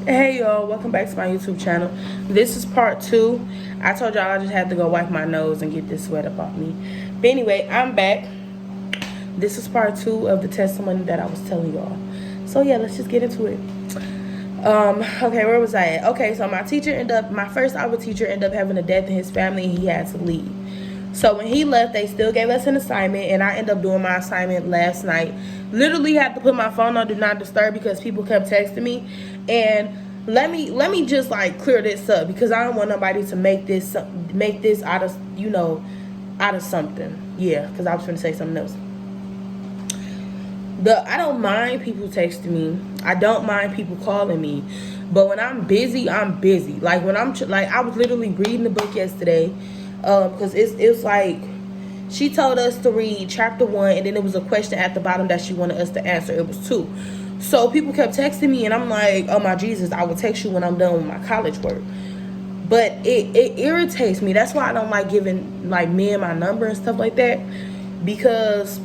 Hey y'all, welcome back to my YouTube channel. This is part 2. I told y'all I just had to go wipe my nose and get this sweat up off me. But anyway, I'm back. This is part 2 of the testimony that I was telling y'all. So yeah, let's just get into it. Okay, where was I at? Okay, so my first hour teacher ended up having a death in his family and he had to leave. So when he left, they still gave us an assignment, and I ended up doing my assignment last night. Literally had to put my phone on do not disturb because people kept texting me. And let me just like clear this up because I don't want nobody to make this out of out of something. Yeah, because I was trying to say something else. I don't mind people texting me. I don't mind people calling me. But when I'm busy, I'm busy. Like when I was literally reading the book yesterday. Because it's like she told us to read chapter 1 and then there was a question at the bottom that she wanted us to answer. It was 2. So people kept texting me and I'm like, oh my Jesus, I will text you when I'm done with my college work. But it irritates me. That's why I don't like giving like men my number and stuff like that, because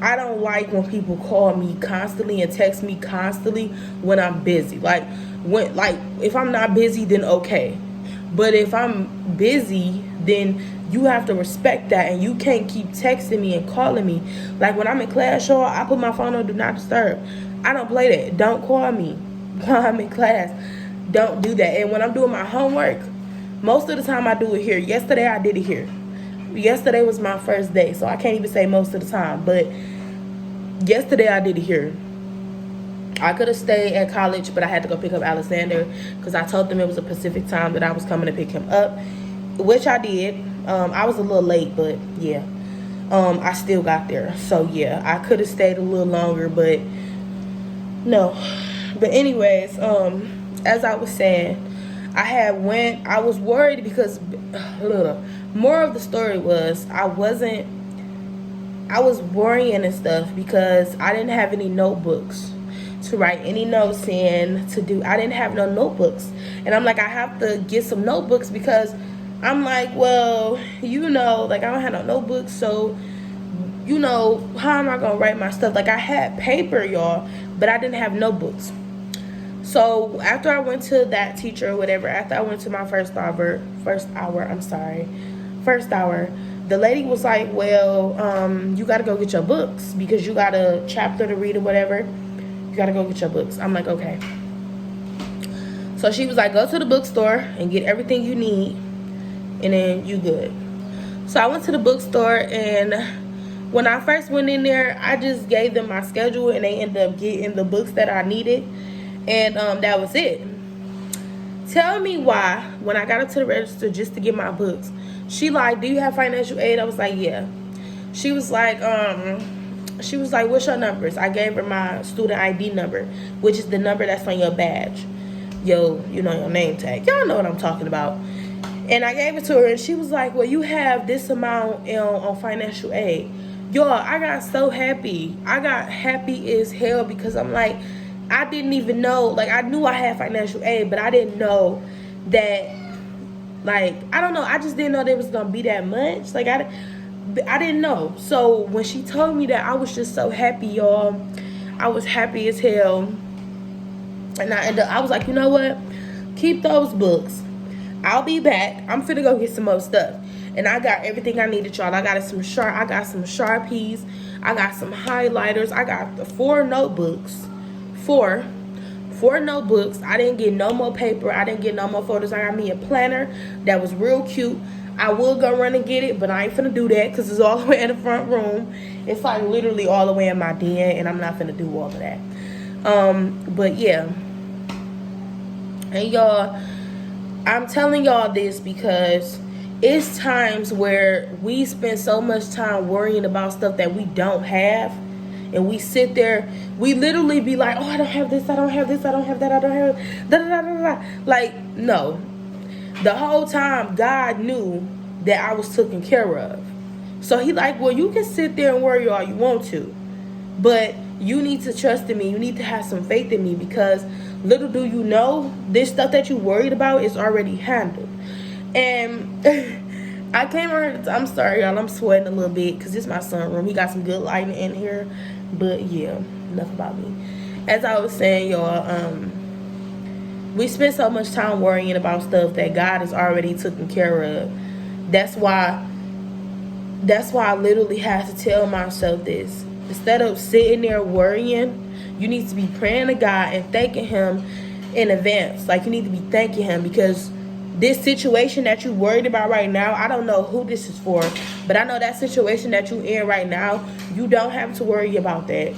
I don't like when people call me constantly and text me constantly when I'm busy. If I'm not busy, then okay. But if I'm busy, then you have to respect that, and you can't keep texting me and calling me. Like when I'm in class, y'all, I put my phone on do not disturb. I don't play that. Don't call me while I'm in class. Don't do that. And when I'm doing my homework, most of the time I do it here. Yesterday I did it here. Yesterday was my first day, so I can't even say most of the time. But yesterday I did it here. I could have stayed at college, but I had to go pick up Alexander because I told them it was a Pacific time that I was coming to pick him up, which I did. I was a little late, but yeah, I still got there. So yeah, I could have stayed a little longer, but no. But anyways, as I was saying, I was worried because more of the story was I was worrying and stuff because I didn't have any notebooks to write any notes in to do. I didn't have no notebooks, and I'm like, I have to get some notebooks because I'm like, well, like I don't have no notebooks, so how am I gonna write my stuff? Like I had paper, y'all, but I didn't have notebooks. So after I went to that teacher or whatever, after I went to my first hour, the lady was like, well, you gotta go get your books because you got a chapter to read or whatever. You gotta go get your books. I'm like, okay. So she was like, go to the bookstore and get everything you need, and then you good. So I went to the bookstore, and when I first went in there, I just gave them my schedule, and they ended up getting the books that I needed, and that was it. Tell me why, when I got up to the register just to get my books, she like, do you have financial aid? I was like, yeah. She was like, what's your numbers? I gave her my student ID number, which is the number that's on your badge. Your name tag. Y'all know what I'm talking about. And I gave it to her, and she was like, well, you have this amount on financial aid. Y'all, I got so happy. I got happy as hell because I'm like, I didn't even know. Like, I knew I had financial aid, but I didn't know that, like, I don't know. I just didn't know there was going to be that much. Like, I didn't know. So when she told me that, I was just so happy, y'all. I was happy as hell. And I was like, you know what? Keep those books. I'll be back. I'm finna go get some more stuff. And I got everything I needed, y'all. I got some Sharpies. I got some highlighters. I got the 4 notebooks. 4 notebooks. I didn't get no more paper. I didn't get no more photos. I got me a planner that was real cute. I will go run and get it, but I ain't finna do that because it's all the way in the front room. It's like literally all the way in my den, and I'm not finna do all of that. But yeah. And y'all, I'm telling y'all this because it's times where we spend so much time worrying about stuff that we don't have, and we sit there, we literally be like, oh, I don't have this, I don't have this, I don't have that, I don't have da da da da da. Like, no. The whole time, God knew that I was taken care of. So he like, well, you can sit there and worry all you want to, but you need to trust in me. You need to have some faith in me because little do you know, this stuff that you worried about is already handled. And I came around, I'm sorry, y'all, I'm sweating a little bit because this is my sunroom. He got some good lighting in here. But yeah, enough about me. As I was saying, y'all, We spend so much time worrying about stuff that God has already taken care of. That's why I literally have to tell myself this. Instead of sitting there worrying, you need to be praying to God and thanking him in advance. Like, you need to be thanking him, because this situation that you worried about right now, I don't know who this is for, but I know that situation that you in right now, you don't have to worry about that.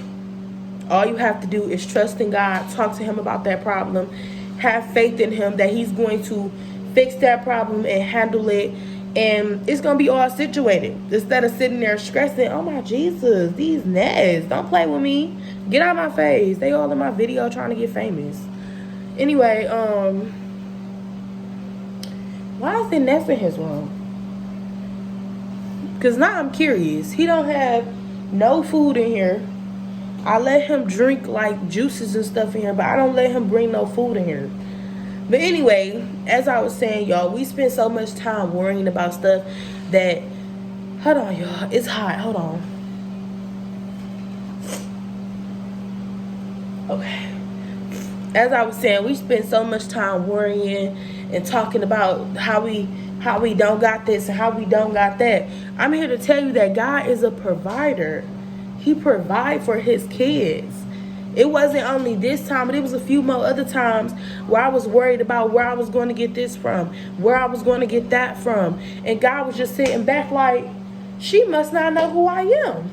All you have to do is trust in God, talk to him about that problem, have faith in him that he's going to fix that problem and handle it, and it's gonna be all situated. Instead of sitting there stressing, oh my Jesus, these Neds, don't play with me, get out of my face, they all in my video trying to get famous. Anyway, why is the Ness in his room? Because now I'm curious. He don't have no food in here. I let him drink like juices and stuff in here, but I don't let him bring no food in here. But anyway, as I was saying, y'all, we spend so much time worrying about stuff that, hold on, y'all, it's hot, hold on. Okay. As I was saying, we spend so much time worrying and talking about how we don't got this and how we don't got that. I'm here to tell you that God is a provider. He provides for his kids. It wasn't only this time, but it was a few more other times where I was worried about where I was going to get this from, where I was going to get that from. And God was just sitting back like, she must not know who I am.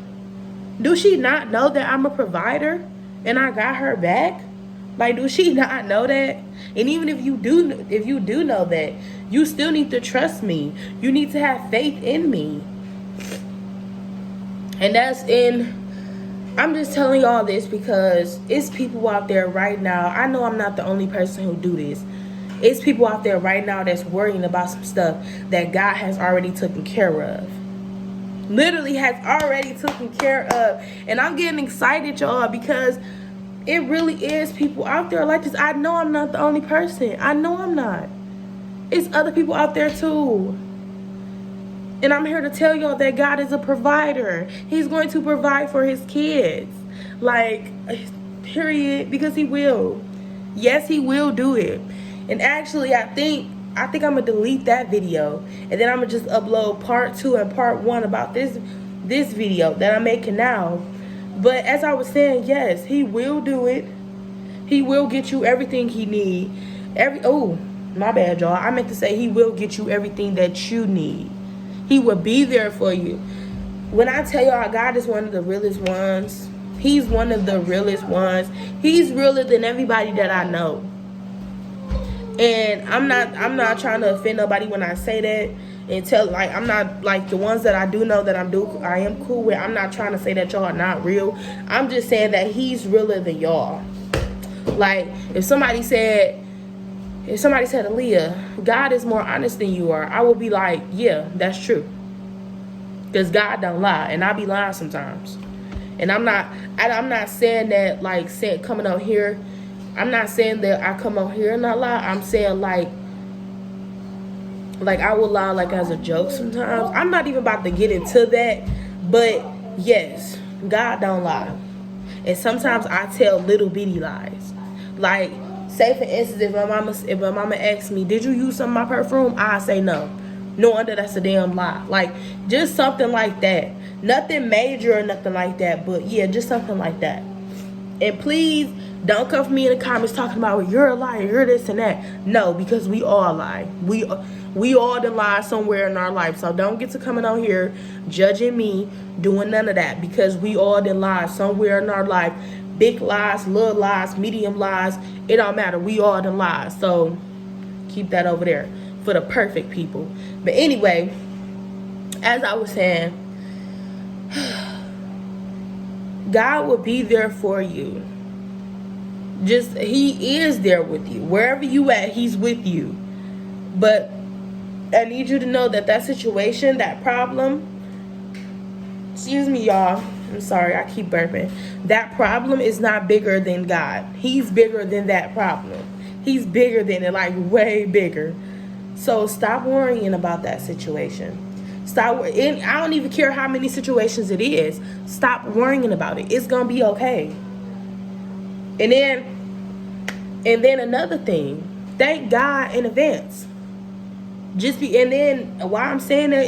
Do she not know that I'm a provider and I got her back? Like, do she not know that? And even if you do know that, you still need to trust me. You need to have faith in me. And I'm just telling y'all this because it's people out there right now. I know I'm not the only person who do this. It's people out there right now that's worrying about some stuff that God has already taken care of. Literally has already taken care of. And I'm getting excited, y'all, because it really is people out there like this. I know I'm not the only person. I know I'm not. It's other people out there too. And I'm here to tell y'all that God is a provider. He's going to provide for his kids. Like, period, because he will. Yes, he will do it. And actually, I think I'm going to delete that video. And then I'm going to just upload part 2 and part 1 about this video that I'm making now. But as I was saying, yes, he will do it. He will get you everything he need. Oh, my bad, y'all. I meant to say he will get you everything that you need. He will be there for you. When I tell y'all, God is one of the realest ones. He's one of the realest ones. He's realer than everybody that I know. And I'm not trying to offend nobody when I say that. And like, I'm not, like, the ones that I do know that I am cool with. I'm not trying to say that y'all are not real. I'm just saying that he's realer than y'all. Like, if somebody said, Aaliyah, God is more honest than you are, I would be like, yeah, that's true. Because God don't lie, and I be lying sometimes. And I'm not saying that, like, coming out here, I'm not saying that I come out here and not lie. I'm saying, like I will lie, like, as a joke sometimes. I'm not even about to get into that, but yes, God don't lie. And sometimes I tell little bitty lies. Like, say for instance, if my mama asks me, did you use some of my perfume? I say no. No wonder that's a damn lie. Like, just something like that. Nothing major or nothing like that, but yeah, just something like that. And please don't come for me in the comments talking about, well, you're a liar, you're this and that. No, because we all lie. We all done lie somewhere in our life. So don't get to coming on here judging me, doing none of that, because we all done lie somewhere in our life. Big lies, little lies, medium lies, it don't matter. We all done lies. So keep that over there for the perfect people. But anyway, as I was saying, God will be there for you. Just, he is there with you. Wherever you at, he's with you. But I need you to know that situation, that problem, excuse me, y'all, I'm sorry, I keep burping. That problem is not bigger than God. He's bigger than that problem. He's bigger than it, like way bigger. So stop worrying about that situation. Stop. I don't even care how many situations it is. Stop worrying about it. It's gonna be okay. And then And then another thing, thank God in advance. And then why I'm saying that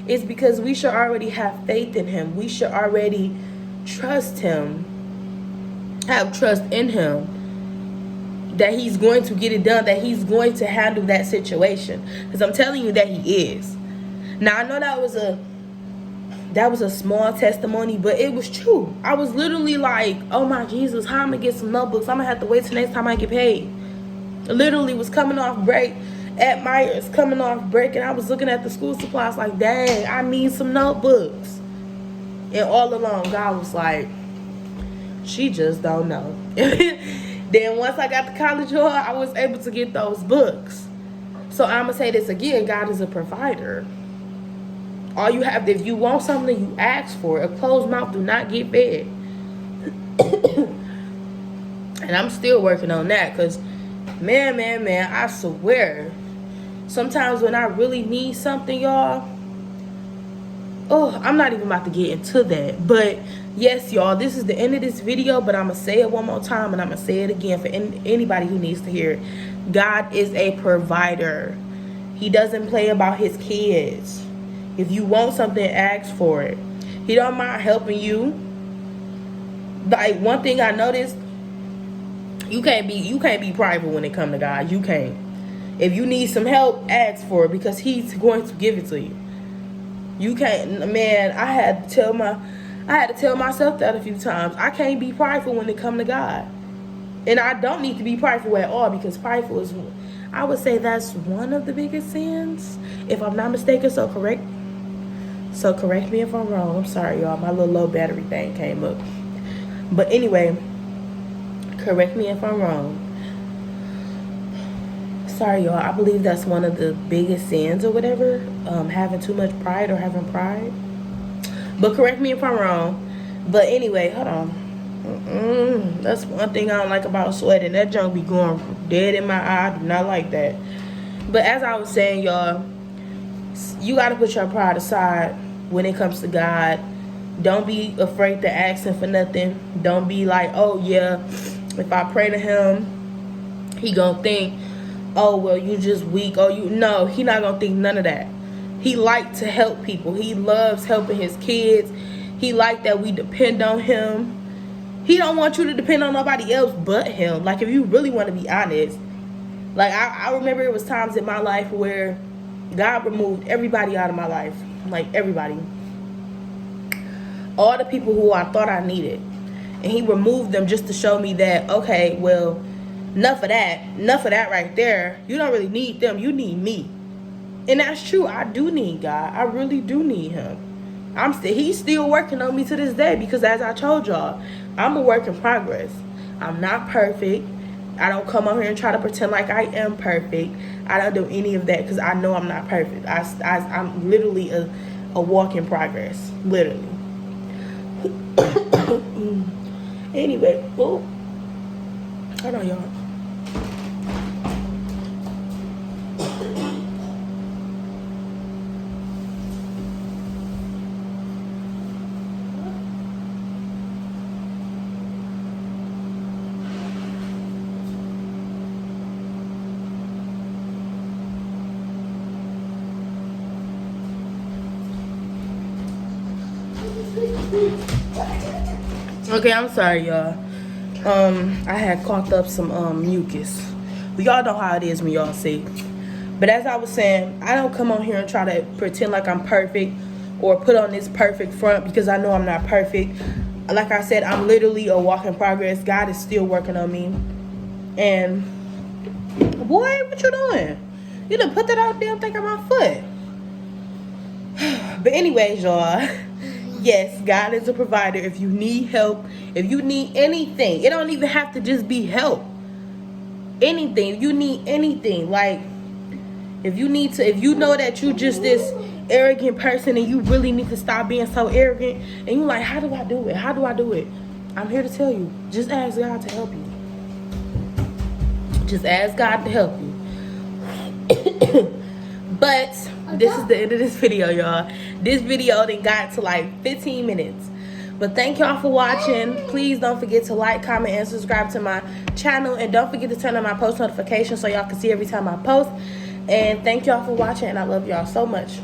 is because we should already have faith in him. We should already trust him, have trust in him, that he's going to get it done, that he's going to handle that situation. Because I'm telling you that he is. Now I know that was a small testimony, but it was true. I was literally like, oh my Jesus, how am I gonna get some notebooks? I'm gonna have to wait till next time I get paid. I literally was coming off break at Myers, coming off break, and I was looking at the school supplies like, dang, I need some notebooks. And all along, God was like, she just don't know. Then once I got to college, I was able to get those books. So I'm gonna say this again, God is a provider. All you have, if you want something, you ask for it. A closed mouth do not get fed. And I'm still working on that, because man, I swear, sometimes when I really need something, y'all, I'm not even about to get into that. But yes, y'all, this is the end of this video, but I'm going to say it one more time, and I'm going to say it again for anybody who needs to hear it. God is a provider. He doesn't play about his kids. If you want something, ask for it. He don't mind helping you. Like, one thing I noticed, you can't be prideful when it comes to God. You can't. If you need some help, ask for it, because he's going to give it to you. You can't, man. I had to tell myself that a few times. I can't be prideful when it comes to God, and I don't need to be prideful at all, because prideful is, I would say, that's one of the biggest sins, if I'm not mistaken. So correct me if I'm wrong. I'm sorry, y'all. My little low battery thing came up. But anyway, correct me if I'm wrong. Sorry, y'all. I believe that's one of the biggest sins or whatever. Having too much pride or having pride. But correct me if I'm wrong. But anyway, hold on. That's one thing I don't like about sweating. That junk be going dead in my eye. I do not like that. But as I was saying, y'all, you got to put your pride aside when it comes to God. Don't be afraid to ask him for nothing. Don't be like, oh yeah, if I pray to him, he gonna think, oh well, you just weak. No, he not gonna think none of that. He like to help people. He loves helping his kids. He like that we depend on him. He don't want you to depend on nobody else but him. Like, if you really want to be honest, like I remember it was times in my life where God removed everybody out of my life. Like, everybody. All the people who I thought I needed. And he removed them just to show me that, okay, well, enough of that right there. You don't really need them. You need me. And that's true. I do need God. I really do need him. He's still working on me to this day, because as I told y'all, I'm a work in progress. I'm not perfect. I don't come on here and try to pretend like I am perfect. I don't do any of that, because I know I'm not perfect. I'm literally a walk in progress. Literally. Anyway, hold on, y'all. Okay, I'm sorry, y'all. I had coughed up some mucus. But y'all know how it is when y'all sick. But as I was saying, I don't come on here and try to pretend like I'm perfect or put on this perfect front, because I know I'm not perfect. Like I said, I'm literally a walk in progress. God is still working on me. And boy, what you doing? You done put that out damn thing on my foot. But anyways, y'all, yes, God is a provider. If you need help, if you need anything, it don't even have to just be help. Anything, if you need anything, like if you know that you just this arrogant person and you really need to stop being so arrogant, and you like, how do I do it? How do I do it? I'm here to tell you, just ask God to help you. Just ask God to help you. But this is the end of this video, y'all. This video then got to like 15 minutes. But thank y'all for watching. Please don't forget to like, comment, and subscribe to my channel. And don't forget to turn on my post notifications so y'all can see every time I post. And thank y'all for watching, and I love y'all so much.